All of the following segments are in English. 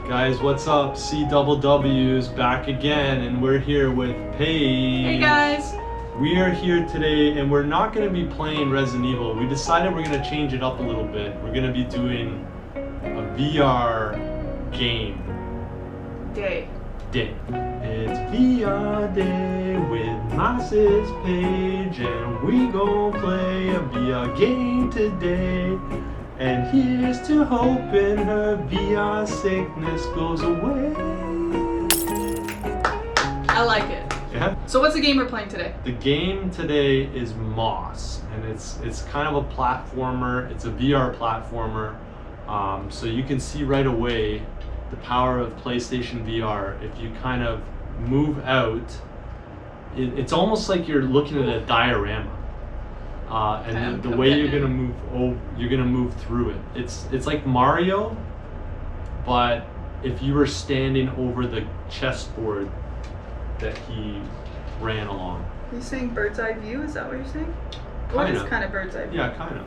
Guys, what's up? Cwws back again, and we're here with Paige. Hey guys! We are here today, and we're not going to be playing Resident Evil. We decided we're going to change it up a little bit. We're going to be doing a VR game Day. It's VR day with my sis Paige, and we gon' play a VR game today. And here's to hoping her VR sickness goes away. I like it. Yeah. So what's the game we're playing today? The game today is Moss, and it's kind of a platformer. It's a VR platformer, so you can see right away the power of PlayStation VR. If you kind of move out, it's almost like you're looking at a diorama. And the way you're gonna move through it. It's like Mario, but if you were standing over the chessboard that he ran along. Are you saying bird's eye view? Is that what you're saying? What is kind of bird's eye view? Yeah, kind of.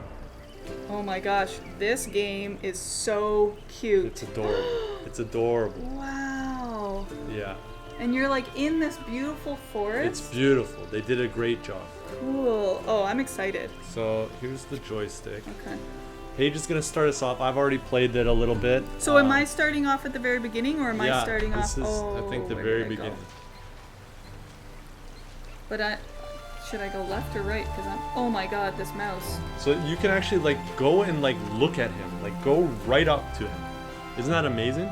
Oh my gosh, this game is so cute. It's adorable. It's adorable. Wow. Yeah. And you're like in this beautiful forest? It's beautiful. They did a great job. Cool. Oh, I'm excited. So here's the joystick. Okay. Paige is gonna start us off. I've already played it a little bit. So am I starting off at the very beginning, or am I starting off? This is, I think, the very beginning. But should I go left or right? Because oh my god, this mouse. So you can actually like go and like look at him, like go right up to him. Isn't that amazing?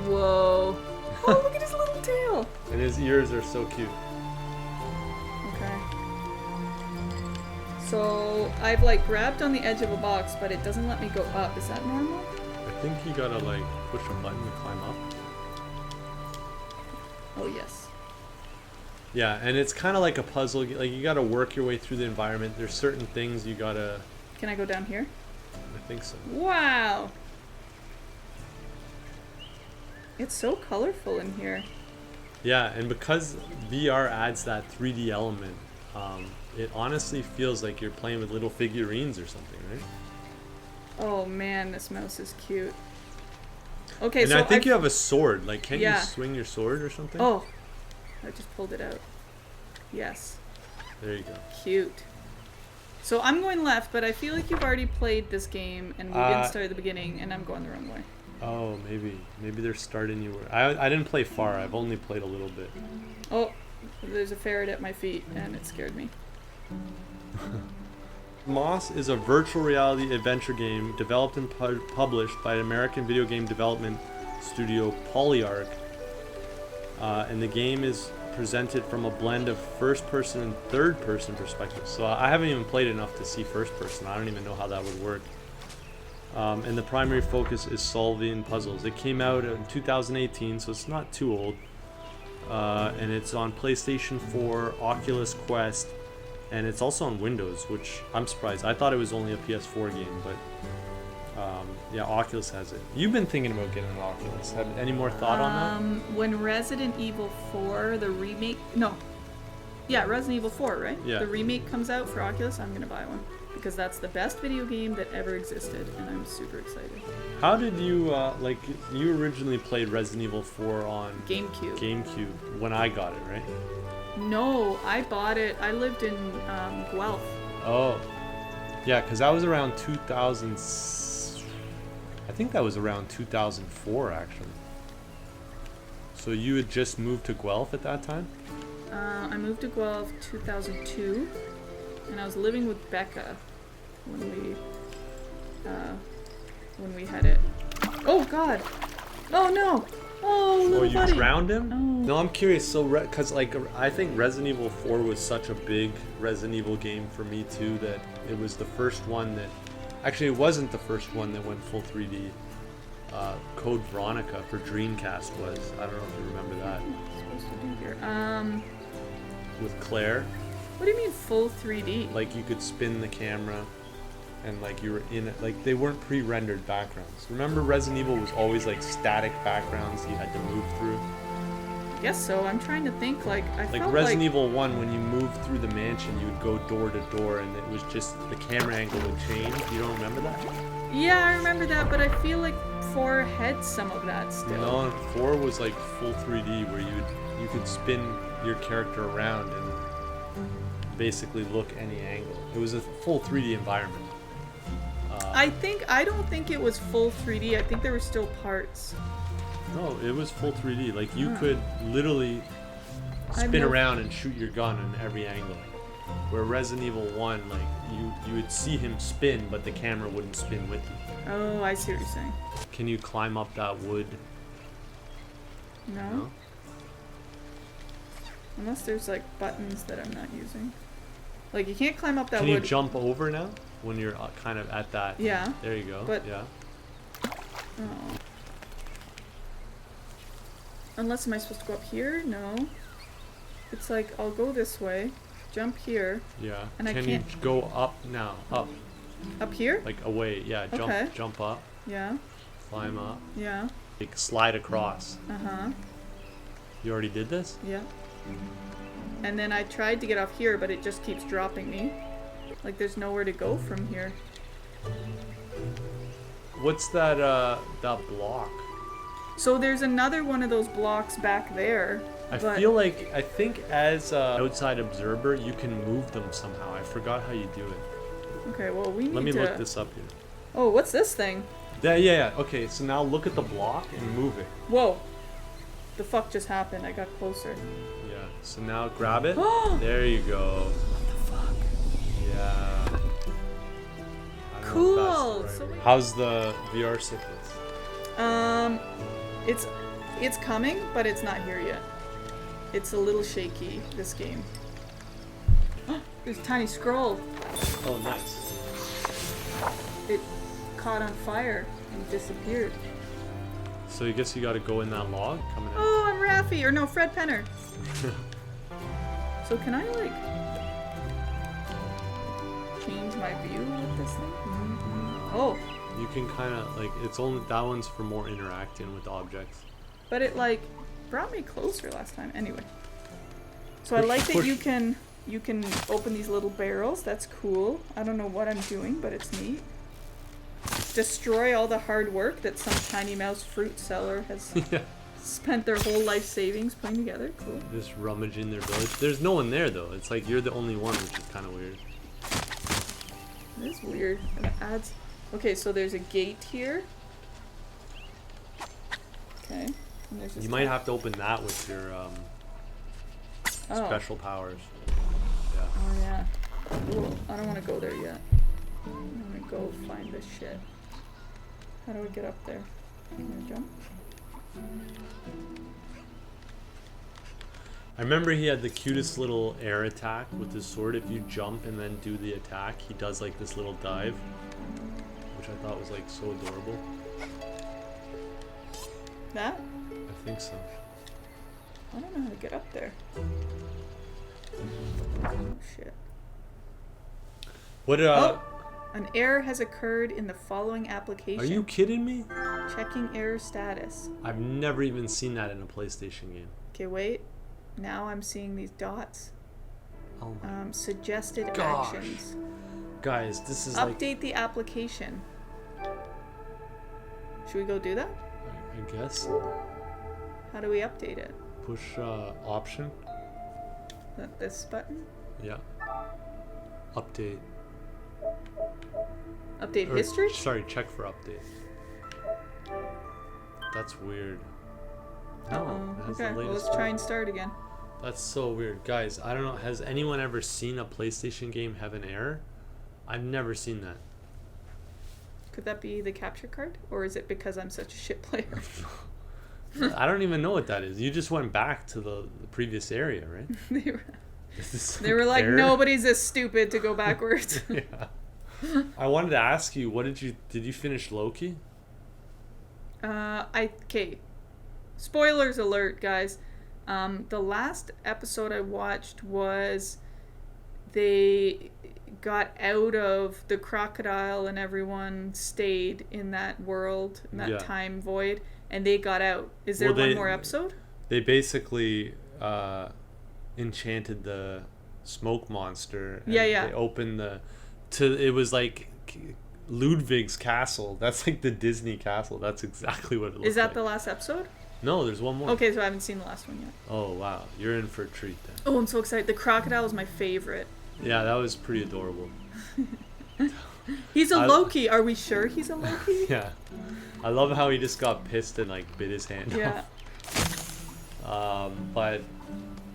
Whoa. Oh, look at his little tail. And his ears are so cute. Okay. So I've like grabbed on the edge of a box, but it doesn't let me go up. Is that normal? I think you gotta like push a button to climb up. Oh yes. Yeah, and it's kind of like a puzzle. Like you gotta work your way through the environment. There's certain things you gotta. Can I go down here? I think so. Wow. It's so colorful in here. Yeah, and because VR adds that 3D element, it honestly feels like you're playing with little figurines or something, right? Oh man, this mouse is cute. Okay, and so I think you have a sword. Like, can't you swing your sword or something? Oh, I just pulled it out. Yes. There you go. Cute. So I'm going left, but I feel like you've already played this game, and we didn't start at the beginning, and I'm going the wrong way. Oh, maybe they're starting you. I didn't play far. I've only played a little bit. Oh, there's a ferret at my feet, and it scared me. Moss is a virtual reality adventure game developed and published by American video game development studio Polyarc. And the game is presented from a blend of first-person and third-person perspectives. So I haven't even played enough to see first-person. I don't even know how that would work. And the primary focus is solving puzzles. It came out in 2018, so it's not too old. And it's on PlayStation 4, Oculus Quest, and it's also on Windows, which I'm surprised. I thought it was only a PS4 game, but yeah, Oculus has it. You've been thinking about getting an Oculus. Have any more thought on that? When Resident Evil 4, the remake... No. Yeah, Resident Evil 4, right? Yeah. The remake comes out for Oculus, I'm going to buy one. Because that's the best video game that ever existed, and I'm super excited. How did you, you originally played Resident Evil 4 on... GameCube. When I got it, right? No, I bought it. I lived in Guelph. Oh. Yeah, because that was around 2000... I think that was around 2004, actually. So you had just moved to Guelph at that time? I moved to Guelph 2002, and I was living with Becca when we had it. Oh God! Oh no! Oh, little you buddy. drowned him? Oh. No, I'm curious. So, because I think Resident Evil 4 was such a big Resident Evil game for me too that it was the first one that. Actually, it wasn't the first one that went full 3D. Code Veronica for Dreamcast was. I don't know if you remember that. What's supposed to do here? With Claire. What do you mean full 3D? Like you could spin the camera, and like you were in it. Like they weren't pre-rendered backgrounds. Remember, Resident Evil was always like static backgrounds you had to move through. I guess so. I'm trying to think. Like Resident Evil 1, when you moved through the mansion, you would go door to door, and it was just the camera angle would change. You don't remember that? Yeah, I remember that, but I feel like 4 had some of that still. No, and 4 was like full 3D where you could spin your character around and basically look any angle. It was a full 3D environment. I don't think it was full 3D. I think there were still parts. No, it was full 3D. Like you could literally spin around and shoot your gun in every angle. Where Resident Evil 1, like you would see him spin, but the camera wouldn't spin with you. Oh, I see what you're saying. Can you climb up that wood? No. Unless there's like buttons that I'm not using. Like you can't climb up that wood. Can you jump over now when you're kind of at that? Yeah. There you go. But yeah. Oh. Unless am I supposed to go up here? No. It's like I'll go this way, jump here. Yeah. And Can I can't you go up now? Up. Up here? Like away. Yeah. Jump. Okay. Jump up. Yeah. Climb up. Yeah. Like slide across. Uh-huh. You already did this? Yeah. And then I tried to get off here, but it just keeps dropping me. Like there's nowhere to go from here. What's that that block? So there's another one of those blocks back there. I think as an outside observer you can move them somehow. I forgot how you do it. Okay, well we need to... Let me look this up here. Oh, what's this thing? Yeah. Okay, so now look at the block and move it. Whoa. The fuck just happened? I got closer. Yeah. So now grab it. There you go. What the fuck? Yeah. I don't know if Cool. that's the right So way. How's the VR sickness? It's coming, but it's not here yet. It's a little shaky, this game. There's a tiny scroll. Oh, nice. It caught on fire and disappeared. So I guess you got to go in that log coming out. Oh, I'm Raffi, or no, Fred Penner. So can I like change my view with this thing? Oh, You can kind of like it's only that one's for more interacting with objects. but it like brought me closer last time. Anyway, so I like that you can open these little barrels. That's cool. I don't know what I'm doing, but it's neat. Destroy all the hard work that some tiny mouse fruit seller has Yeah. spent their whole life savings putting together. Cool. Just rummaging their village. There's no one there though. It's like you're the only one, which is kind of weird. It is weird. It adds. Okay, so there's a gate here. Okay. And there's this You might have to open that with your special powers. Yeah. Oh yeah. Cool. I don't want to go there yet. I want to go find this shit. How do I get up there? Can I jump? I remember he had the cutest little air attack with his sword. If you jump and then do the attack, he does like this little dive, which I thought was like so adorable. That? I think so. I don't know how to get up there. Oh shit. What An error has occurred in the following application. Are you kidding me? Checking error status. I've never even seen that in a PlayStation game. Okay, wait. Now I'm seeing these dots. Oh my Suggested gosh. actions. Guys, this is Update the application. Should we go do that? like I guess How do we update it? push option. That this button? Yeah. Update. Update Or, history? Sorry, check for update. That's weird. No, Uh-oh. it has the Okay, well, latest let's try one. and start again. That's so weird. Guys, I don't know. Has anyone ever seen a PlayStation game have an error? I've never seen that. Could that be the capture card? Or is it because I'm such a shit player? I don't even know what that is. You just went back to the previous area, right? They were like, error? nobody's this stupid to go backwards. Yeah. I wanted to ask you, did you finish Loki? Okay. Spoilers alert, guys. The last episode I watched was they got out of the crocodile and everyone stayed in that world, in that time void, and they got out. Is there one more episode? They basically enchanted the smoke monster. And Yeah. They opened it was like Ludwig's castle. That's like the Disney castle. That's exactly what it looks like. Is that the last episode? No, there's one more. Okay, so I haven't seen the last one yet. Oh, wow. You're in for a treat then. Oh, I'm so excited. The crocodile is my favorite. Yeah, that was pretty adorable. He's a Loki. Are we sure he's a Loki? Yeah. I love how he just got pissed and like bit his hand Yeah. off. But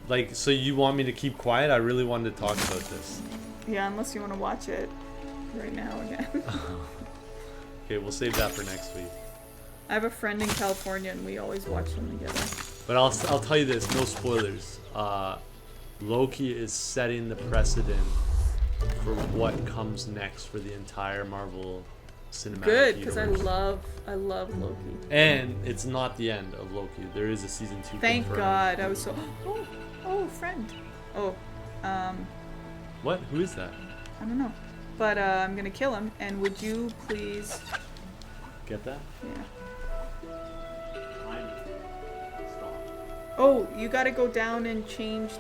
like, so you want me to keep quiet? I really wanted to talk about this. Yeah, unless you want to watch it right now again. Okay, we'll save that for next week. I have a friend in California and we always watch them together. But I'll tell you this, no spoilers. Loki is setting the precedent for what comes next for the entire Marvel cinematic Good, because I universe. love Loki. And it's not the end of Loki. There is a season 2 Thank confirmed. God. I was so friend. Oh, What? Who is that? I don't know. But I'm gonna kill him. And would you please? Get that? Yeah. Stop. Oh, you gotta go down and change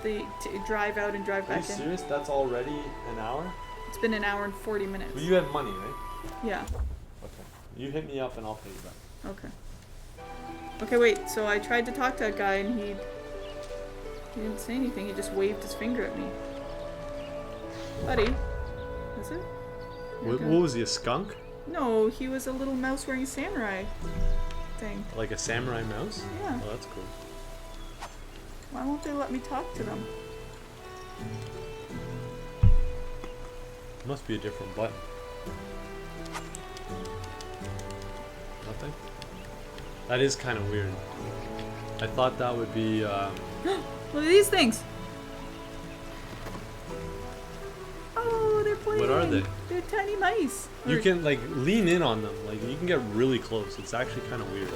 drive out and drive Are you back in. serious? That's already an hour? It's been an hour and 40 minutes. Well, you have money, right? Yeah. Okay. You hit me up and I'll pay you back. Okay. Okay, wait. So I tried to talk to that guy and he didn't say anything. He just waved his finger at me. Buddy. Is it? What was he, a skunk? No, he was a little mouse wearing a samurai thing. Like a samurai mouse? Yeah. Oh, that's cool. Why won't they let me talk to them? Must be a different button. Nothing? That is kind of weird. I thought that would be, Look at these things. Oh, they're playing. What are they? They're tiny mice. you Or- can like lean in on them. Like you can get really close. It's actually kind of weird.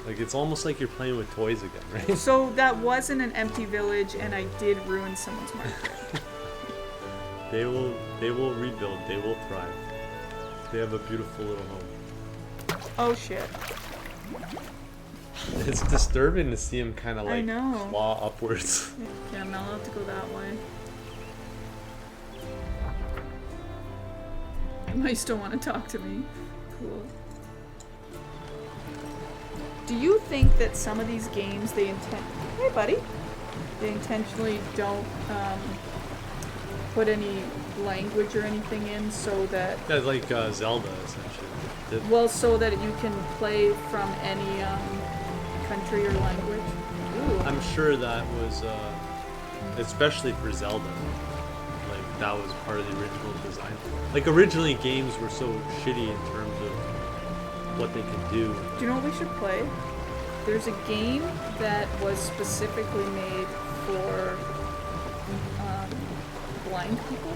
Like it's almost like you're playing with toys again, right? So that wasn't an empty village, and I did ruin someone's market. They will rebuild. They will thrive. They have a beautiful little home. Oh shit. It's disturbing to see him kind of I like know. claw upwards. Yeah, I'm not allowed to go that way. The mice don't want to talk to me. Cool. Do you think that some of these games they intentionally don't put any language or anything in so that Yeah, like Zelda essentially. so that you can play from any country or language? Ooh. I'm sure that was, especially for Zelda, like that was part of the original design. Like originally games were so shitty in terms of what they could do. Do you know what we should play? There's a game that was specifically made for blind people,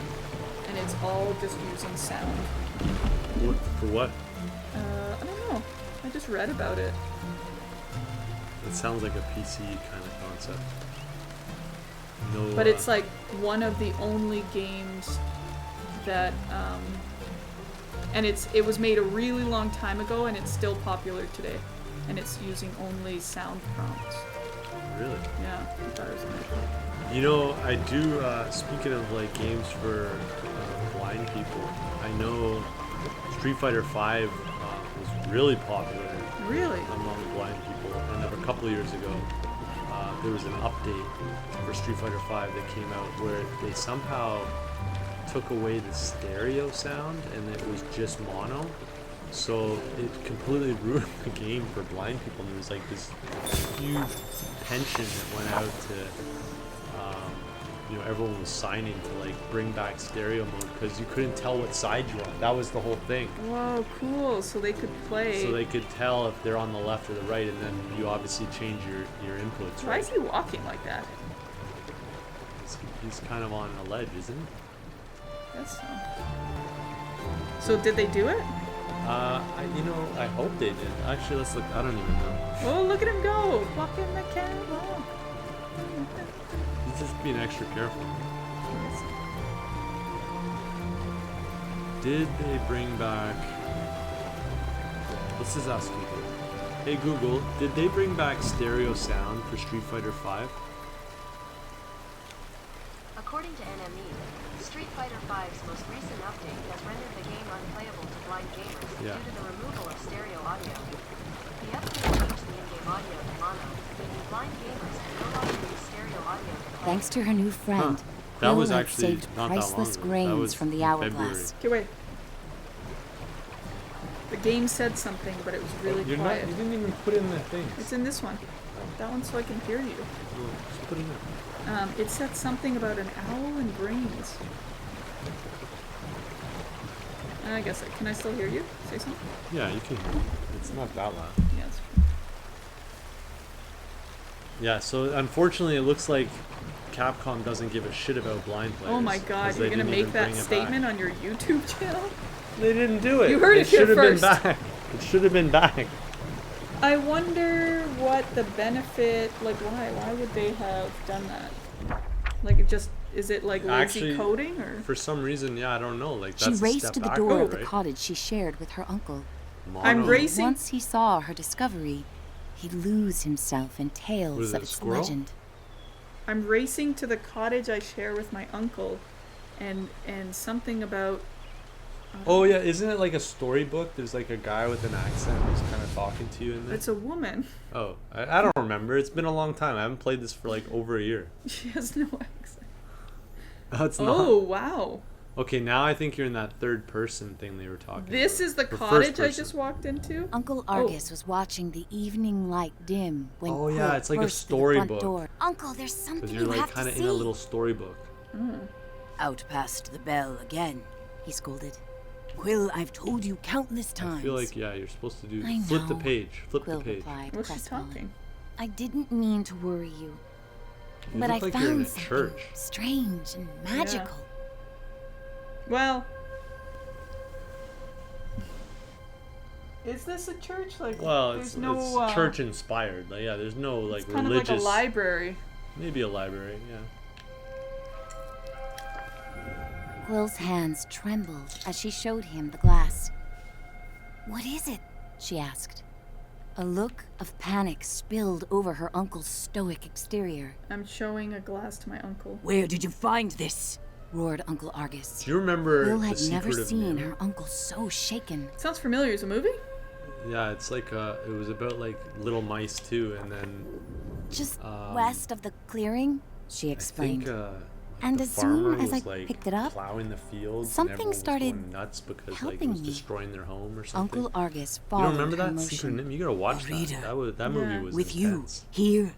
and it's all just using sound. For what? I don't know. I just read about it. It sounds like a PC kind of concept. No, But it's like one of the only games that, and it was made a really long time ago, and it's still popular today. And it's using only sound prompts. really. Yeah, I thought it was nice. You know, I do. Speaking of like games for blind people, I know Street Fighter V was really popular Really? among blind people, and a couple of years ago, there was an update for Street Fighter V that came out where they somehow took away the stereo sound and it was just mono. So it completely ruined the game for blind people. And there was like this huge pension that went out to, everyone was signing to like bring back stereo mode because you couldn't tell what side you were on. That was the whole thing. Whoa, cool. So they could play. So they could tell if they're on the left or the right, and then you obviously change your inputs. Why Right? is he walking like that? He's kind of on a ledge, isn't he? Guess so. So did they do it? I hope they did. Actually, let's look. I don't even know. Oh, look at him go! Walking the catwalk. He's just being extra careful. Did they bring back? Let's just ask Google. Hey Google, did they bring back stereo sound for Street Fighter V? According to NME, Street Fighter V's most recent update has rendered the game unplayable to blind gamers due to the removal of stereo audio. The update changed the in-game audio to mono, meaning blind gamers can no longer use stereo audio to play. Thanks to her new friend, That Quill was had actually saved not that long priceless ago. That grains was from the in hourglass. Okay, wait. The game said something, but it was really You quiet. didn't even put in the things. It's in this one. That one so I can hear you. No, just put it in. It said something about an owl and brains. I guess can I still hear you? Say something? Yeah, you can hear it. It's not that loud. Yeah, it's true. Yeah, so unfortunately it looks like Capcom doesn't give a shit about blind players. Oh my god, 'cause you're they gonna didn't make even that bring it statement back. on your YouTube channel? They didn't do it. You heard it here should have been first. back. It should have been back. I wonder what the benefit, like why would they have done that? Like is it like lazy Actually, coding or? For some reason, yeah, I don't know. Like that's She a raced step to the back, door of the right? cottage she shared with her uncle. I'm Mono. racing. Once he saw her discovery, he'd lose himself in What tales is of it, its squirrel? legend. I'm racing to the cottage I share with my uncle, and something about. Oh yeah, isn't it like a storybook? There's like a guy with an accent who's kind of talking to you in there. It's a woman. Oh, I don't remember. It's been a long time. I haven't played this for like over a year. She has no accent. Oh, it's Oh not. wow! Okay, now I think you're in that third person thing they were talking This about. is the Or first cottage I person. just walked into. Uncle Argus was watching the evening light dim when Oh, Quill yeah, it's like a burst through the front storybook. door. Uncle, there's Because something you're you like have to kind of see. in a little storybook. Out past the bell again, he scolded. Quill, I've told you countless times. I feel like, yeah, you're supposed to do I flip the know, page. Flip Quill the page. replied, What's she crestfallen. talking? I didn't mean to worry you, You but I look like you're in found a something church. strange and magical. Well, is this a church? Like, Well, there's it's no church inspired. Like, yeah, there's no like It's kind religious. of like a library. Maybe a library. Yeah. Quill's hands trembled as she showed him the glass. What is it? She asked. A look of panic spilled over her uncle's stoic exterior. I'm showing a glass to my uncle. Where did you find this? Roared Uncle Argus. Do you remember Quill the had never Secret of seen Nim? her uncle so shaken. Sounds familiar. Is a movie? Yeah, it's like it was about like little mice too, and then Just west of the clearing, she explained. I think And the as soon farmer as I was, like, picked it up, plowing the fields, something and everyone was started going nuts because like it helping was me. destroying their home or something. Uncle Argus You followed don't remember her that Secret of motion. Nim? You gotta watch Reader. that movie Yeah. was With intense. you, here,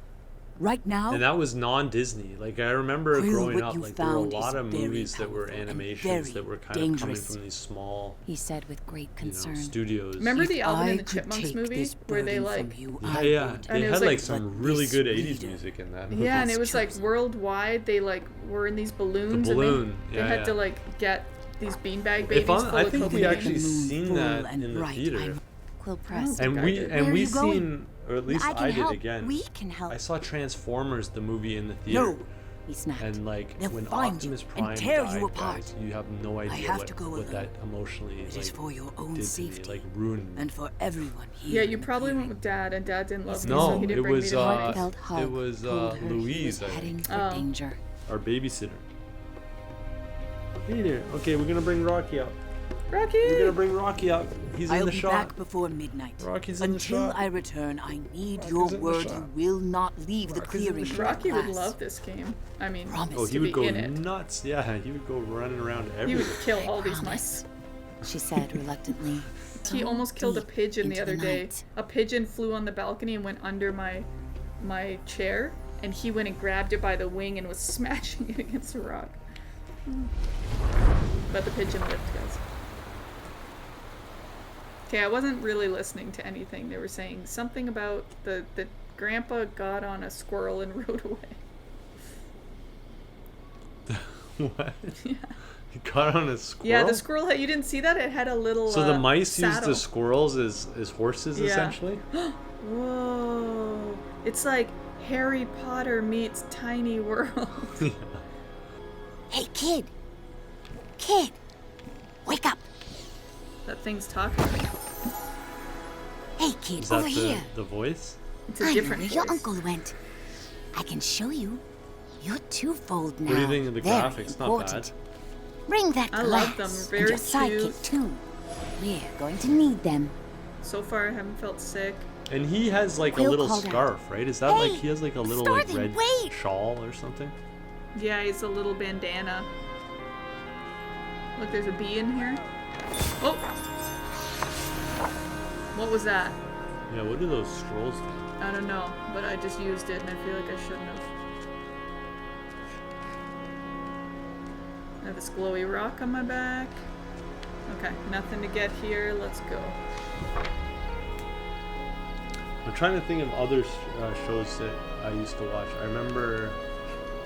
right now. And that was non-Disney. Like I remember Quill, growing what up, you like there were a found lot is of very movies that were powerful and animations very that were kind of dangerous. coming from these small, He said with great you know, concern. studios. Remember If the Alvin I and the could Chipmunks take movie this where they burden from like you, Yeah, I yeah. would. They And it had was like like- some But really this good 80s reader- music in that movie. Yeah, and it was like chosen. worldwide. They like were in these balloons. balloon, And they yeah, had yeah. to like get these beanbag If babies full I of think we cocaine. actually The moon seen full that and in the bright, theater. I'm- Quill pressed. think And I we did. and Where are we you going? seen, or at least I can I did help. again. We can help. I saw Transformers the movie in the theater. No, he snapped. And like They'll when find Optimus you Prime and tear died, you apart. guys, you have no idea have what, to go what alone. that emotionally It like is for your own did safety. to me, like ruined me. And for everyone here. Yeah, in you the probably went clearing. with Dad, and Dad didn't love me, No, so he didn't it bring was, me to Her movies. felt hug it was, told her he Louise, was I think. heading for Oh. danger. Our babysitter. Hey there. Okay, we're gonna bring Rocky out. Rocky. We're gonna bring Rocky out. He's in I'll the be shot. back before midnight. Rocky's in the Until shot. I return, I need Rocky's your in the word shot. you will not leave the Rocky's in clearing. the with Rocky would glass. love this game. I mean, Promise. Oh, he to would be go in it. nuts. Yeah, he would go running around He everywhere. would kill all these promise. mice. She said reluctantly. He So almost killed a deep pigeon the into other day. night. A pigeon flew on the balcony and went under my chair, and he went and grabbed it by the wing and was smashing it against a rock. But the pigeon lived, guys. Okay, I wasn't really listening to anything. They were saying something about the grandpa got on a squirrel and rode away. What? Yeah. He caught on a squirrel. Yeah, the squirrel had, you didn't see that? It had a little So the mice used saddle. the squirrels as horses, Yeah. essentially. Whoa. It's like Harry Potter meets Tiny World. Hey, kid! Kid! Wake up! That thing's talking. Hey, kid, Is that over here! the voice? It's a I know different where your voice. uncle went. I can show you. You're twofold now. What do you think of the Very graphics? Not important. bad. Bring that I glass love them. and Very your sidekick cute. too. We're going to need them. So far, I haven't felt sick. And he has like a Quill little called out. scarf, right? Is that Hey, like he has like a little like Starling, red wait! shawl or something? Yeah, he's a little bandana. Look, there's a bee in here. Oh! What was that? Yeah, what do those scrolls do? I don't know, but I just used it and I feel like I shouldn't have. I have this glowy rock on my back. Okay, nothing to get here. Let's go. I'm trying to think of other shows that I used to watch. I remember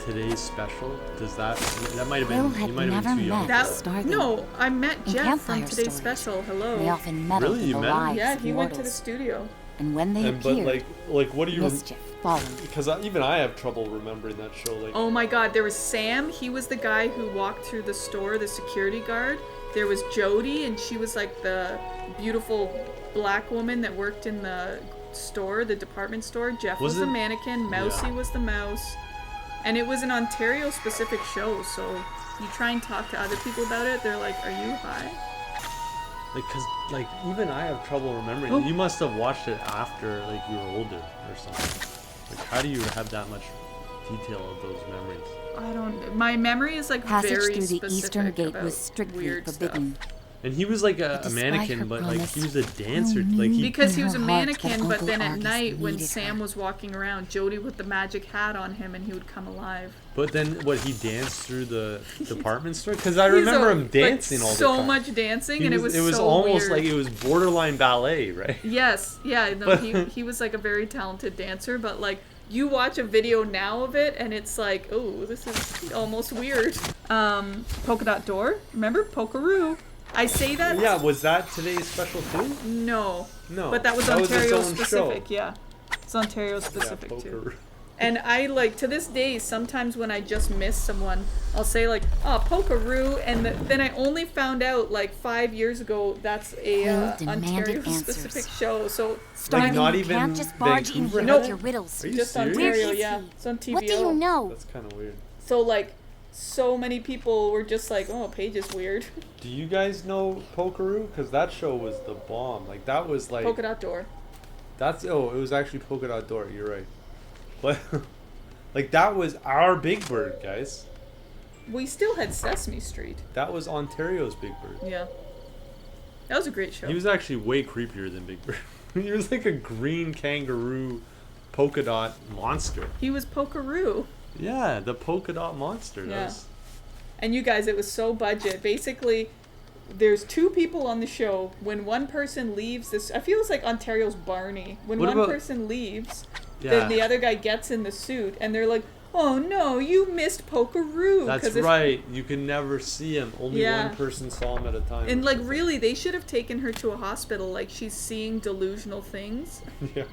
Today's Special. Does that might have Quill been had you might have never been too young. met for That Stargate. no, I met In Jeff from Campfire Today's Stories, Special. They Hello. often meddled Really? with You the met him? lives Yeah, of he went to the mortals. studio. And when they And but appeared, like what do you mischief followed. because even I have trouble remembering that show. Like Oh my god, there was Sam. He was the guy who walked through the store, the security guard. There was Jody, and she was like the beautiful black woman that worked in the store, the department store. Jeff was the Wasn't- mannequin. Mousy yeah. was the mouse. And it was an Ontario-specific show, so you try and talk to other people about it, they're like, "Are you high?" Like, cause like even I have trouble remembering. Oh. You must have watched it after like you were older or something. Like, how do you have that much detail of those memories? I don't. My memory is like Passage very through the specific eastern gate about was strictly weird forbidden. And he was like a Despite mannequin, her but like promise, he was a dancer. Quill Like knew he Because he in was a her heart mannequin, that but Uncle then at Argus night when needed Sam her. was walking around, Jody with the magic hat on him and he would come alive. But then what? He danced through the department store because I remember him dancing all the so time. much dancing, He and it was so almost weird. like it was borderline ballet, right? Yes, yeah, no, he was like a very talented dancer, but like you watch a video now of it and it's like, oh, this is almost weird. Polka Dot Door, remember Pokeroo? I say that. Yeah, was that Today's Special too? No. No, But that was that was its Ontario own specific, show. yeah. It's Ontario specific yeah, too. poker. And I like to this day, sometimes when I just miss someone, I'll say like, "Oh, Pokeroo," and then I only found out like 5 years ago that's a Quill demanded Ontario answers. specific show. So Starling, not you even can't just barge in Vancouver here had with it? your riddles. Are you just serious? Ontario, Where is yeah. he? It's on TVO. What do you know? That's kind of weird. So like, so many people were just like, "Oh, Paige is weird." Do you guys know Pokeroo? Because that show was the bomb. Like that was like Polka Dot Door. it was actually Polka Dot Door. You're right, but like that was our Big Bird, guys. We still had Sesame Street. That was Ontario's Big Bird. Yeah. That was a great show. He was actually way creepier than Big Bird. He was like a green kangaroo polka dot monster. He was Pokeroo. Yeah, the polka dot monster. Yeah. Does. And you guys, it was so budget. Basically, there's two people on the show. When one person leaves, this I feel it's like Ontario's Barney. When What one about- person leaves, Yeah. then the other guy gets in the suit, and they're like, "Oh no, you missed Pokeroo." That's 'Cause if- right. You can never see him. Only Yeah. one person saw him at a time. And or like, something. really, they should have taken her to a hospital. Like, she's seeing delusional things. Yeah.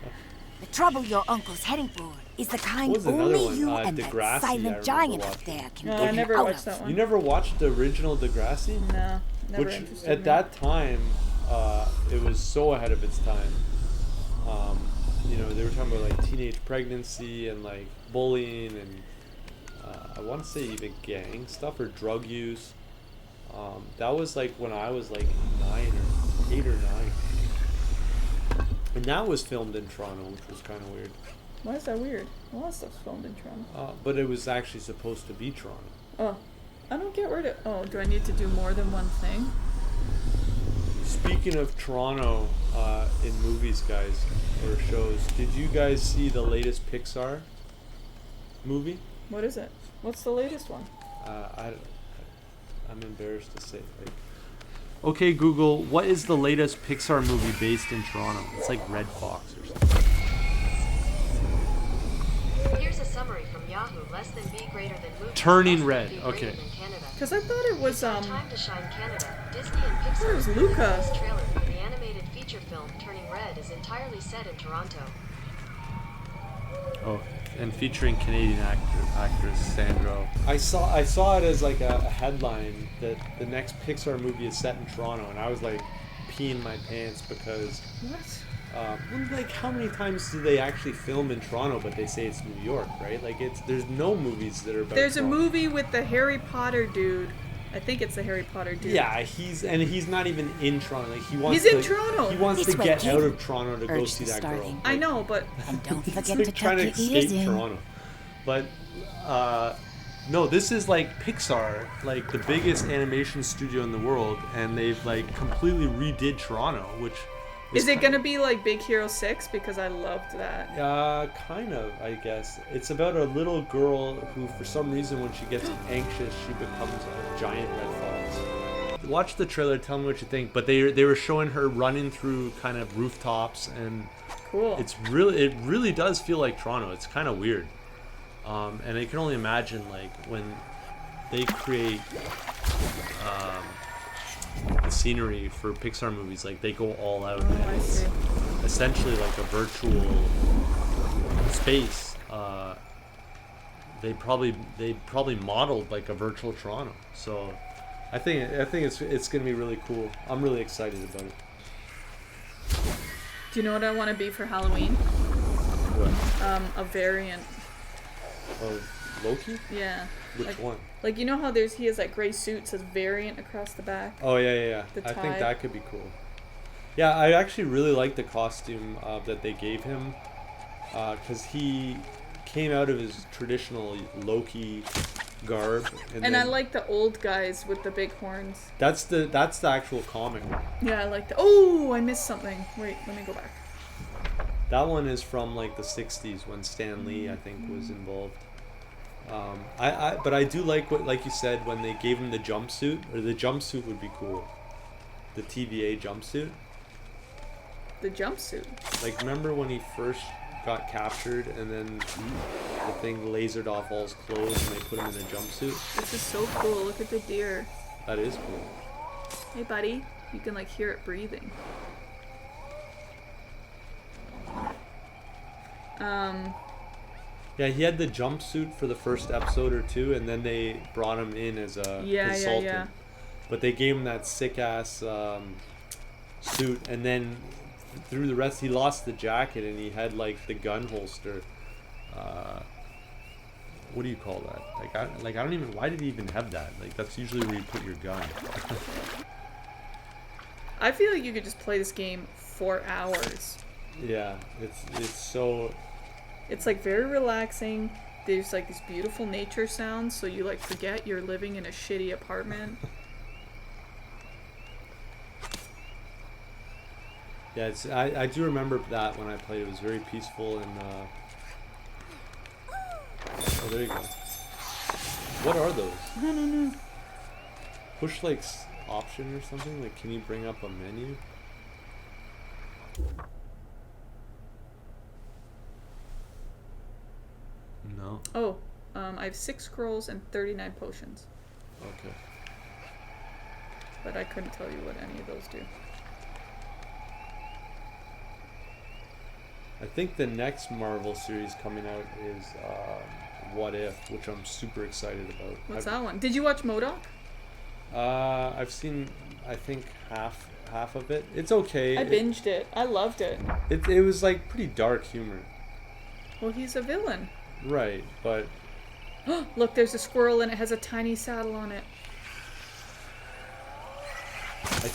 The trouble your uncle's heading for is the kind What was another only one? you and Degrassi, that I silent remember giant up watching. there can No, get I you never out watched of. that one. You never watched the original Degrassi? No, never Which interested at me. that time, it was so ahead of its time. They were talking about like teenage pregnancy and like bullying and I want to say even gang stuff or drug use. That was like when I was like 8 or 9, and that was filmed in Toronto, which was kind of weird. Why is that weird? A lot of stuff's filmed in Toronto. But it was actually supposed to be Toronto. Oh, I don't get where to. Oh, do I need to do more than one thing? Speaking of Toronto, in movies, guys, or shows, did you guys see the latest Pixar movie? What is it? What's the latest one? I'm embarrassed to say. Like, okay, Google, what is the latest Pixar movie based in Toronto? It's like Red Fox or something. Here's a summary from Yahoo. Less than B greater than movie. Turning Less than Red, B greater okay. than Canada. Because I thought it was Time to Shine Canada. Disney and Pixar. it was revealed Luca. This trailer for the animated feature film Turning Red is entirely set in Toronto. Oh, and featuring Canadian actress Sandro. I saw it as like a headline that the next Pixar movie is set in Toronto, and I was like peeing my pants because What? well, like how many times do they actually film in Toronto, but they say it's New York, right? Like there's no movies that are about. There's Toronto. a movie with the Harry Potter dude. I think it's the Harry Potter dude. Yeah, he's not even in Toronto. Like he wants. He's in Toronto. He wants This to way, get kid. out of Toronto to go Urged see the that girl. starving. I know, but And don't He's forget like to trying tuck to your ears escape in. Toronto, but no, this is like Pixar, like the biggest animation studio in the world, and they've like completely redid Toronto, which is it gonna be like Big Hero 6? Because I loved that. Kind of, I guess. It's about a little girl who, for some reason, when she gets anxious, she becomes a giant red fox. Watch the trailer, tell me what you think. But they were showing her running through kind of rooftops, and Cool. it really does feel like Toronto. It's kind of weird, and I can only imagine like when they create the scenery for Pixar movies, like they go all out. Oh, And I it's see. essentially like a virtual space. They probably modeled like a virtual Toronto. So I think it's gonna be really cool. I'm really excited about it. Do you know what I want to be for Halloween? What? A variant. Of Loki? Yeah. Which like, one? Like, you know how he has that gray suit, says variant across the back? Oh yeah. The I think tie. that could be cool. Yeah, I actually really like the costume that they gave him, because he came out of his traditional Loki garb, And then I like the old guys with the big horns. that's the actual comic. Yeah, I like the. Oh, I missed something. Wait, let me go back. That one is from like the 60s when Stan Lee, I think, was involved. But I do like what, like you said, when they gave him the jumpsuit, or the jumpsuit would be cool. The TVA jumpsuit. The jumpsuit. Like, remember when he first got captured and then the thing lasered off all his clothes and they put him in a jumpsuit? This is so cool. Look at the deer. That is cool. Hey, buddy. You can, like, hear it breathing. Yeah, he had the jumpsuit for the first episode or two, and then they brought him in as a consultant. Yeah. But they gave him that sick ass suit, and then through the rest, he lost the jacket, and he had like the gun holster. What do you call that? I don't even. Why did he even have that? Like, that's usually where you put your gun. I feel like you could just play this game for hours. Yeah, it's so. It's like very relaxing. There's like these beautiful nature sounds, so you like forget you're living in a shitty apartment. Yeah, I do remember that when I played. It was very peaceful and. Oh, there you go. What are those? I don't know. Push like option or something. Like, can you bring up a menu? No. Oh, I have 6 scrolls and 39 potions, Okay. but I couldn't tell you what any of those do. I think the next Marvel series coming out is What If, which I'm super excited about. What's that one? Did you watch MODOK? I've seen, I think, half of it. It's okay. I binged it. I loved it. It was like pretty dark humor. Well, he's a villain. Right, but Look, there's a squirrel and it has a tiny saddle on it.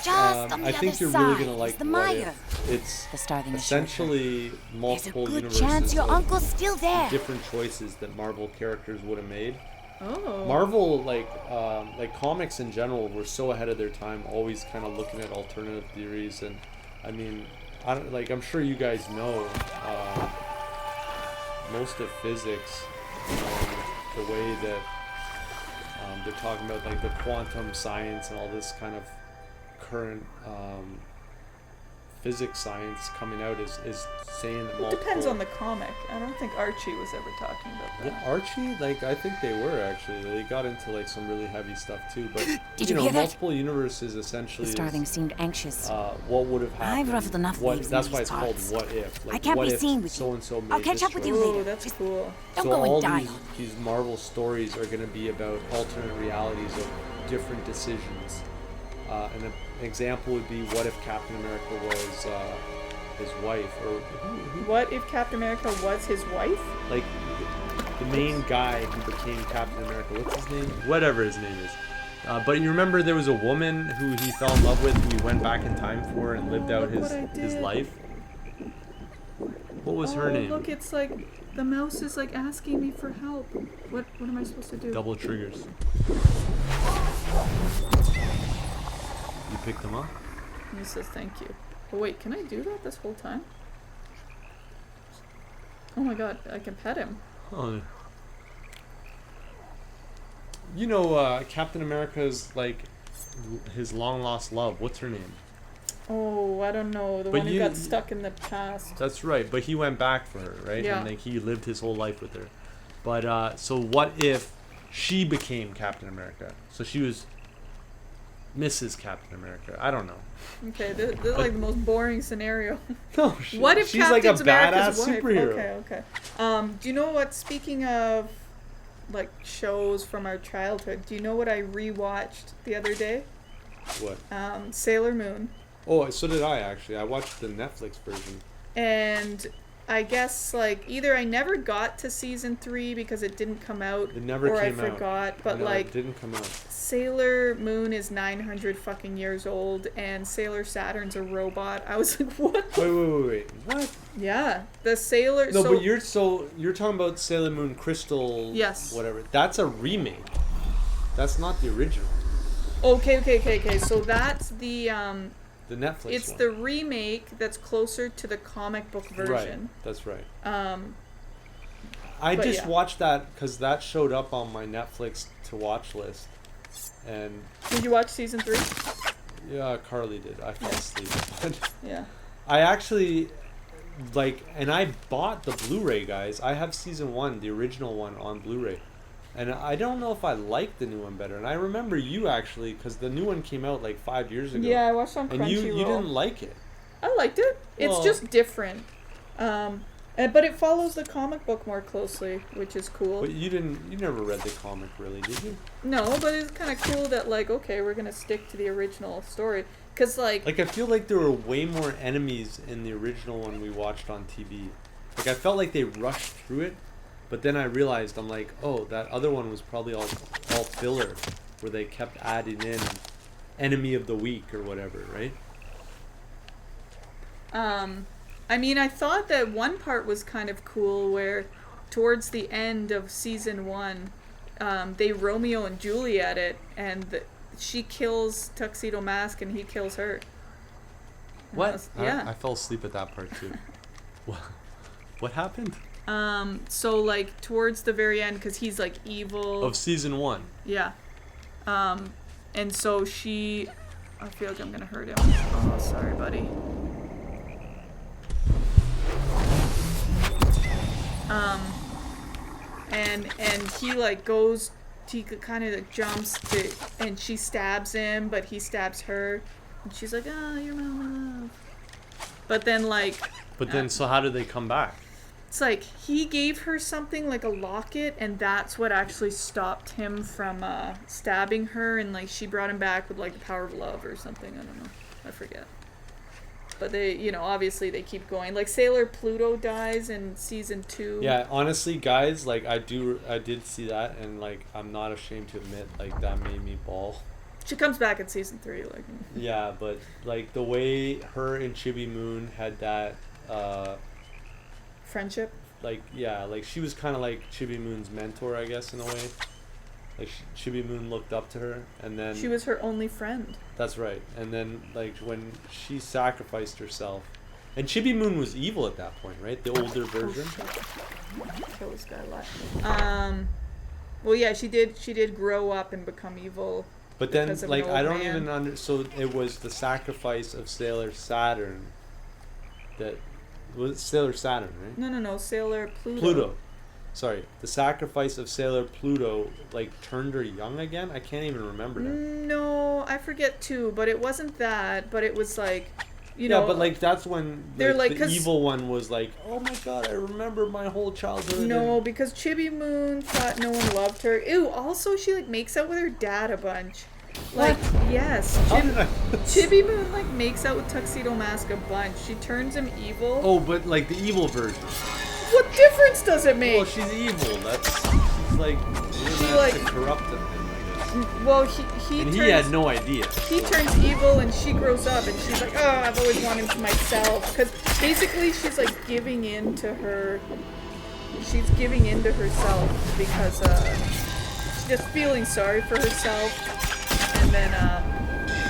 Just on the I think other you're really side gonna is like the What Mire. If. It's The starving assured her. essentially There's a multiple good universes chance your of uncle's still there. different choices that Marvel characters would have made. Oh. Marvel, like comics in general, were so ahead of their time, always kind of looking at alternative theories. And I mean, I'm sure you guys know most of physics, the way that they're talking about like the quantum science and all this kind of current physics science coming out is saying that It multiple. depends on the comic. I don't think Archie was ever talking about that. Yeah, Archie, like, I think they were actually. They got into like some really heavy stuff too. But Did you you know, hear that? multiple universes essentially. The is, starving seemed anxious. what would have happened? I've ruffled enough what, waves in That's these why it's parts. called What If. Like, I can't what be if seen with you. so and so made I'll catch this up with you choice? Oh, later. that's Just cool. Don't So go all and die these, on me. these Marvel stories are going to be about alternate realities of different decisions. And an example would be, what if Captain America was his wife, or What if Captain America was his wife? like the main guy who became Captain America. What's his name? Whatever his name is. But you remember there was a woman who he fell in love with, who he went back in time for and lived out his life. What was her name? Look, it's like the mouse is like asking me for help. What am I supposed to do? Double triggers. You picked them up? And he says thank you. Oh wait, can I do that this whole time? Oh my god, I can pet him. Oh. You know, Captain America's like his long lost love. What's her name? Oh, I don't know. The But one who you- got stuck in the past. That's right, but he went back for her, right? Yeah. And like he lived his whole life with her. But so what if she became Captain America? So she was Mrs. Captain America. I don't know. Okay, this is like the most boring scenario. No, What if she's like a Captain America's badass wife? superhero. Okay. Do you know what? Speaking of like shows from our childhood, do you know what I rewatched the other day? What? Sailor Moon. Oh, so did I actually. I watched the Netflix version. And I guess like either I never got to season 3 because it didn't come out, It never or came I out. forgot. But No, like it didn't come out. Sailor Moon is 900 fucking years old, and Sailor Saturn's a robot. I was like, what? Wait. What? Yeah, the Sailor. No, so, but you're talking about Sailor Moon Crystal. Yes. Whatever. That's a remake. That's not the original. Okay. So that's the The Netflix It's one. the remake that's closer to the comic book version. Right. That's right. I but just yeah. watched that because that showed up on my Netflix to watch list, and Did you watch season 3? yeah, Carly did. I fell asleep. But Yeah. I actually and I bought the Blu-ray, guys. I have season 1, the original one, on Blu-ray, and I don't know if I like the new one better. And I remember you actually, because the new one came out like 5 years ago. Yeah, I watched on and Crunchyroll. you didn't like it. I liked it. It's Well- just different. But it follows the comic book more closely, which is cool. But you never read the comic, really, did you? No, but it's kind of cool that like, okay, we're gonna stick to the original story, cause like Like, I feel like there were way more enemies in the original one we watched on TV. Like, I felt like they rushed through it, but then I realized, I'm like, oh, that other one was probably all filler, where they kept adding in enemy of the week or whatever, right? I mean, I thought that one part was kind of cool where towards the end of season 1, they Romeo and Juliet it, and she kills Tuxedo Mask and he kills her. And What? I was- yeah. I fell asleep at that part, too. What happened? So like towards the very end, because he's like evil. Of season 1. Yeah. And so I feel like I'm gonna hurt him. Oh, sorry, buddy. And he like goes, he kind of jumps and she stabs him, but he stabs her, and she's like, "Oh, you're my love." But then like, But then, so how did they come back? it's like he gave her something like a locket, and that's what actually stopped him from stabbing her, and like she brought him back with like the power of love or something. I don't know, I forget. But they, obviously they keep going. Like Sailor Pluto dies in season 2. Yeah, honestly, guys, like, I did see that, and, like, I'm not ashamed to admit, like, that made me bawl. She comes back in season 3, like. Yeah, but, like, the way her and Chibi Moon had that, Friendship. like, yeah, like, she was kind of like Chibi Moon's mentor, I guess, in a way. Like, Chibi Moon looked up to her, and then... She was her only friend. That's right. And then, like, when she sacrificed herself... And Chibi Moon was evil at that point, right? The older version? Kill this guy a lot. Well, yeah, she did grow up and become evil. But then, because of like, an I old don't man. even so it was the sacrifice of Sailor Saturn that... Was it Sailor Saturn, right? No, Sailor Pluto. Pluto. Sorry. The sacrifice of Sailor Pluto, like, turned her young again? I can't even remember now. No, I forget too, but it wasn't that, but it was like, Yeah, but, like, that's when they're like, the 'cause- evil one was like, oh my god, I remember my whole childhood. No, and- because Chibi Moon thought no one loved her. Ew, also she like makes out with her dad a bunch. Like, yes, How did I- Chibi Moon like makes out with Tuxedo Mask a bunch. She turns him evil. Oh, but like the evil version. What difference does it make? Well, she's evil. She's like doing that to corrupt him, I guess. Well, he And turns, he had no idea. he turns evil, and she grows up, and she's like, oh, I've always wanted him to myself. Because basically, she's like giving in to her. She's giving in to herself because she's just feeling sorry for herself, and then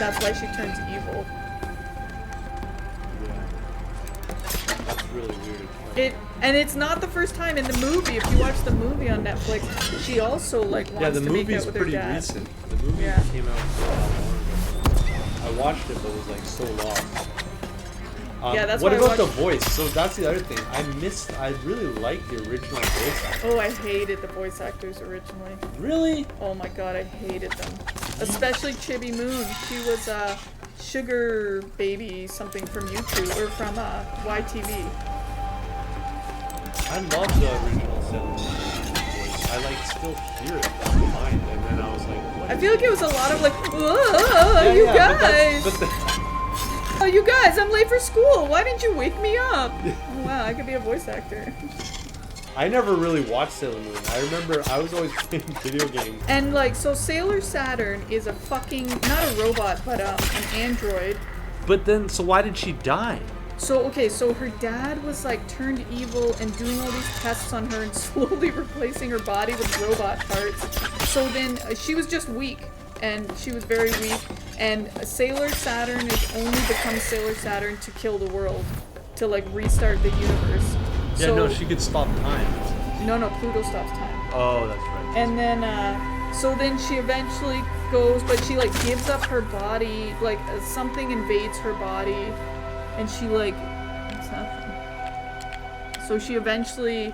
that's why she turns evil. Yeah. That's really weird. And it's not the first time in the movie. If you watch the movie on Netflix, she also like wants Yeah, the to make movie's out with her pretty dad. recent. The movie Yeah. came out a lot long ago. I watched it, but it was like so lost. Yeah, that's what why I about the watched- voice? So that's the other thing. I really liked the original voice actor. Oh, I hated the voice actors originally. Really? Oh my god, I hated them. Especially Chibi Moon. She was Sugar Baby something from YouTube or from YTV. I love the original Sailor Moon voice. I like still hear it down the mind, and then I was like, what? I feel like it was a lot of like, whoa, you guys! Oh, you guys, I'm late for school. Why didn't you wake me up? Oh, wow, I could be a voice actor. I never really watched Sailor Moon. I remember I was always playing video games. And like, so Sailor Saturn is a fucking, not a robot, but an android. But then, so why did she die? So, okay, so her dad was like turned evil and doing all these tests on her and slowly replacing her body with robot parts. So then she was just weak, and she was very weak. And Sailor Saturn is only become Sailor Saturn to kill the world, to like restart the universe. Yeah, so, no, she could stop time. No, Pluto stops time. Oh, that's right. And then, so then she eventually goes, but she like gives up her body, like something invades her body, and she like, it's nothing. So she eventually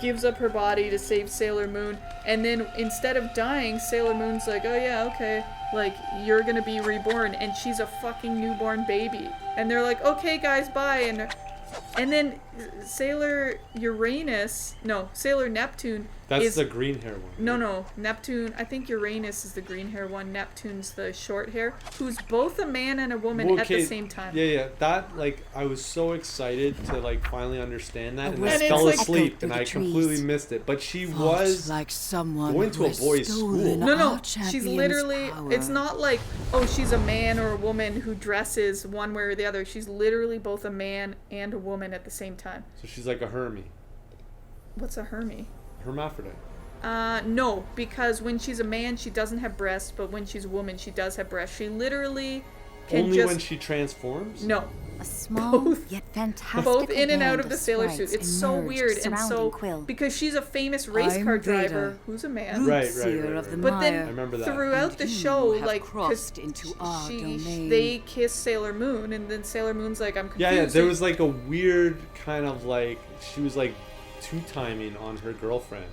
gives up her body to save Sailor Moon, and then instead of dying, Sailor Moon's like, oh yeah, okay, like, you're gonna be reborn, and she's a fucking newborn baby. And they're like, okay guys, bye, and then Sailor Neptune That's is the green hair one. no, Neptune, I think Uranus is the green hair one, Neptune's the short hair, who's both a man and a woman at the same time. Yeah, that, like, I was so excited to, like, finally understand that, and I And it's fell like- asleep, and Echoed I through the completely trees. missed it. But she Felt was like someone going to a who has boys' school. stolen No, our she's champion's literally, power. it's not like, oh, she's a man or a woman who dresses one way or the other. She's literally both a man and a woman at the same time. So she's like a Hermie. What's a Hermie? Hermaphrodite. No, because when she's a man, she doesn't have breasts, but when she's a woman, she does have breasts. She literally can Only just... when she transforms? No. A small Both- yet fantastic Both in and out band of the sailor suit. sprites It's so emerged weird and surrounding so... Quill. Because she's a famous race I'm car Vader. driver who's a man. Right, Seer of the But then I remember that. throughout the And you show, have like, 'cause crossed into our domain. they kiss Sailor Moon, and then Sailor Moon's like, I'm confused. Yeah, there was like a weird kind of like, she was like two-timing on her girlfriend.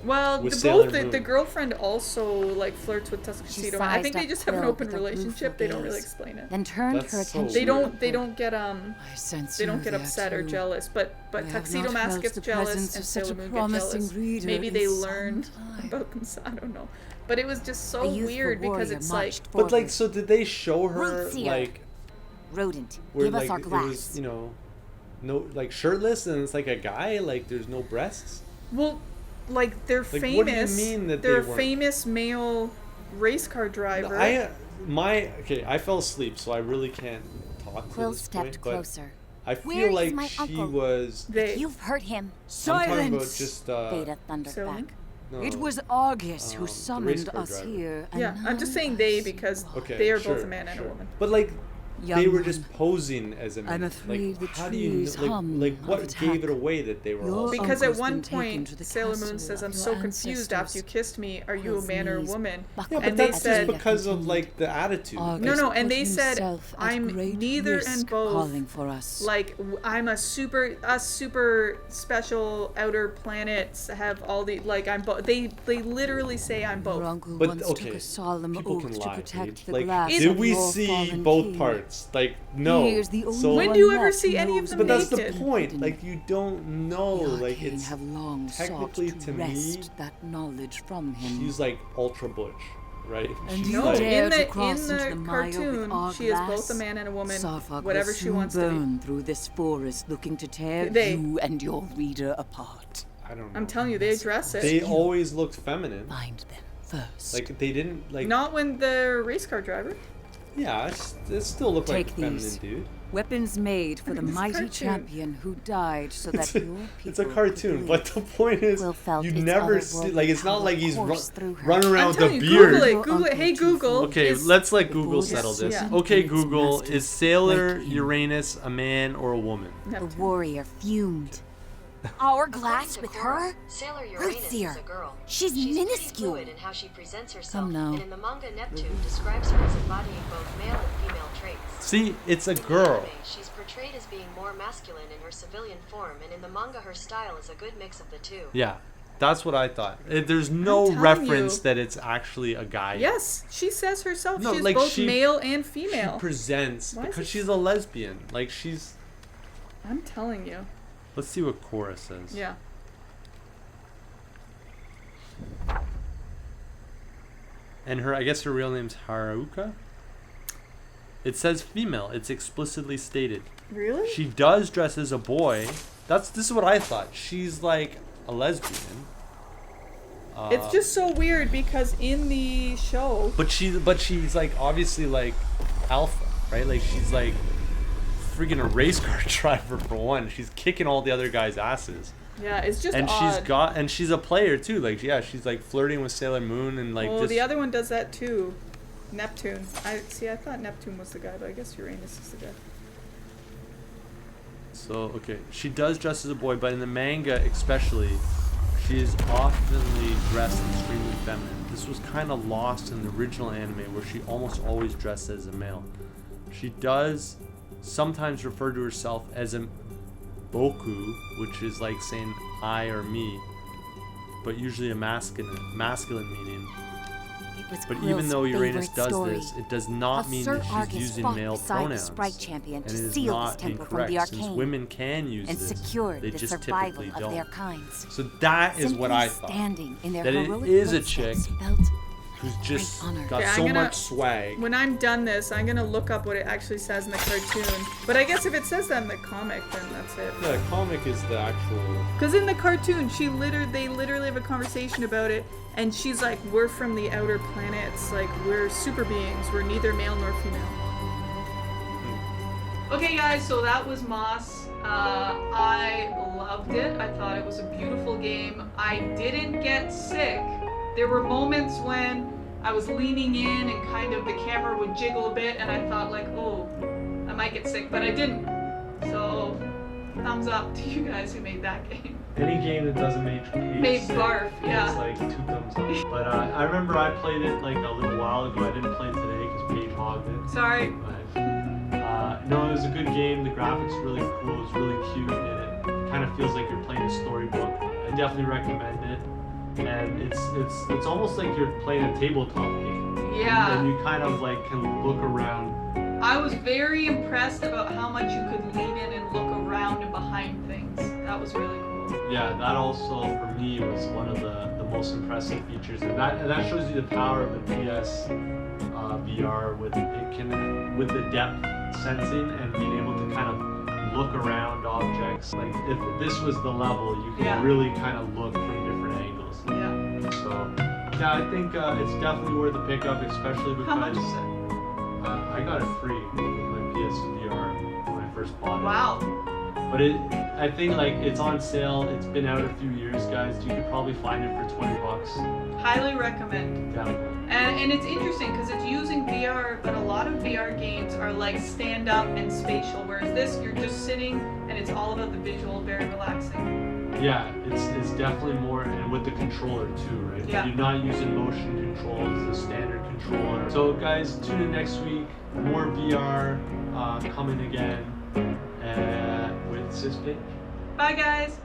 Well, with both Sailor the Moon. girlfriend also like flirts with Tuxedo. I think sized they up just have an Quill open with a rueful relationship. They don't really gaze. explain it. Then turned That's her so attention. They weird. don't. They don't get I sense They don't you get there upset or too. jealous. But I have Tuxedo not Mask felt gets the jealous presence and of such Sailor a Moon gets promising jealous. reader Maybe in they some learned time. about themselves. I don't know. But it was just so A youthful weird because warrior it's like marched But like, forward. so did they show her Root seer. like Rodent, where give like us our it glass. was, you know, no, like shirtless and it's like a guy, like there's no breasts? well, like they're Like, famous. what do you mean that they're they a weren't? famous male race car driver. I fell asleep, so I really can't talk to Quill this stepped point, but closer. I Where feel is like my she uncle? was. They You've hurt him. I'm talking about Silence! just Beta thundered Sailor back. Moon? no, It was August the who race summoned car us driver. here. and Yeah, I'm just now saying I they see because why. Okay, they are sure, both a man and a sure. woman. But like Young they were one, just posing as a man. I'm afraid like, the how do you trees like, hum like what of gave it attack. away that they were all Your Because at uncle's one been taken point, to the Sailor Moon castle says, of "I'm your so confused after you ancestors. kissed me. Are you a Quill's man or a knees woman?" buckled Yeah, but And they that's said- just because of like the attitude. August No, no, put and they said, himself at "I'm great neither risk and both." calling for us. Like I'm a super special outer planets have all the like I'm both. They literally say I'm Your both. uncle But once okay, took a solemn people can oath lie. to protect Paige. the Like, glass Is- did of we your see fallen both king. parts? Like, no. He is the only So, When do you one ever left see who any of knows them but that's the naked? point. Like, you don't know. The Like, arcane it's have long technically sought to to me, wrest that knowledge from him. she's like ultra butch. right? And She's you like, dare in to the cross into the mire with cartoon, our she is glass? both a man and a woman, Suffolk whatever will she soon wants to be. burn through this forest, looking to tear They- you and your reader apart. I don't know. I'm telling you, they address it. They always looked feminine. Find them first. Like they didn't like. Not when the race car driver. Yeah, it still looked like a Take feminine these. dude. Weapons made for the It's a mighty cartoon. champion who died so that your people It's a could cartoon, live. but the point is, Will felt you its never see. otherworldly Like it's not power like he's course through her. running around I'm with telling a you, beard. Google it. Hey Google. Okay, is- let's let Google Yes, settle this. yeah. Okay, Its Google, masters, is Sailor like him. Uranus a man or a woman? The Neptune. warrior fumed. Hourglass According with to Cora, her? Sailor Uranus Earthseer. is a girl. She's pretty minuscule. fluid in how she presents herself, Come now. and in the manga Neptune describes her as embodying both male and female traits. See, it's a In the girl. anime, she's portrayed as being more masculine in her civilian form, and in the manga her style is a good mix of the two. Yeah, that's what I thought. There's no telling reference you. that it's actually a guy. Yes, she says herself No, she's like both she- male and She female. presents Why is because it- she's a lesbian. Like she's. I'm telling you. Let's see what Cora says. Yeah. And I guess her real name's Haruka. It says female. It's explicitly stated. Really? She does dress as a boy. This is what I thought. She's like a lesbian. It's just so weird because in the show, But she's like obviously like alpha, right? Like she's like freaking a race car driver for one. She's kicking all the other guys' asses. yeah, it's just And odd. she's a player too. Like yeah, she's like flirting with Sailor Moon and like Oh, just the other one does that too. Neptune. I thought Neptune was the guy, but I guess Uranus is the guy. So okay, she does dress as a boy, but in the manga especially, she is oftenly dressed extremely feminine. This was kind of lost in the original anime, where she almost always dressed as a male. She does sometimes refer to herself as a boku, which is like saying I or me, but usually a masculine meaning. It was But Quill's even though Uranus favorite does story. this, it does not How mean Sir that she's Argus using fought male beside the pronouns. Sprite Champion And to it is seal not this temple from incorrect, the since arcane women can use and this. secured They the just survival typically of don't. their kinds. So that is what I Simply thought. standing in their That it heroic is a footsteps chick felt Who's like just great honor. got Okay, I'm so gonna- much swag. When I'm done this, I'm gonna look up what it actually says in the cartoon. But I guess if it says that in the comic, then that's it. The comic is the actual. Because in the cartoon, they literally have a conversation about it, and she's like, "We're from the outer planets. Like we're super beings. We're neither male nor female." Okay, guys. So that was Moss. I loved it. I thought it was a beautiful game. I didn't get sick. There were moments when I was leaning in and kind of the camera would jiggle a bit, and I thought like, "Oh, I might get sick," but I didn't. So, thumbs up to you guys who made that game. Any game that doesn't make Made barf, yeah. It's like 2 thumbs up. But I remember I played it like a little while ago. I didn't play it today because Paige hogged it. Sorry. But no, it was a good game. The graphics were really cool. It's really cute, and it kind of feels like you're playing a storybook. I definitely recommend it. And it's almost like you're playing a tabletop game. Yeah. And you kind of like can look around. I was very impressed about how much you could lean in and look around and behind things. That was really cool. Yeah, that also for me was one of the most impressive features, and that shows you the power of the PS VR with the depth sensing and being able to kind of look around objects. Like if this was the level, you can Yeah. really kind of look from different angles. Yeah. So yeah, I think it's definitely worth a pickup, especially because How much is it? I got it free with my PSVR when I first bought it. Wow. But I think like it's on sale. It's been out a few years, guys. You could probably find it for $20. Highly recommend. Definitely. And it's interesting because it's using VR, but a lot of VR games are like stand up and spatial, whereas this you're just sitting and it's all about the visual, very relaxing. Yeah, it's definitely more, and with the controller too, right? Yeah. You're not using motion controls, the standard controller. So guys, tune in next week. More VR coming again with Sis Paige. Bye guys.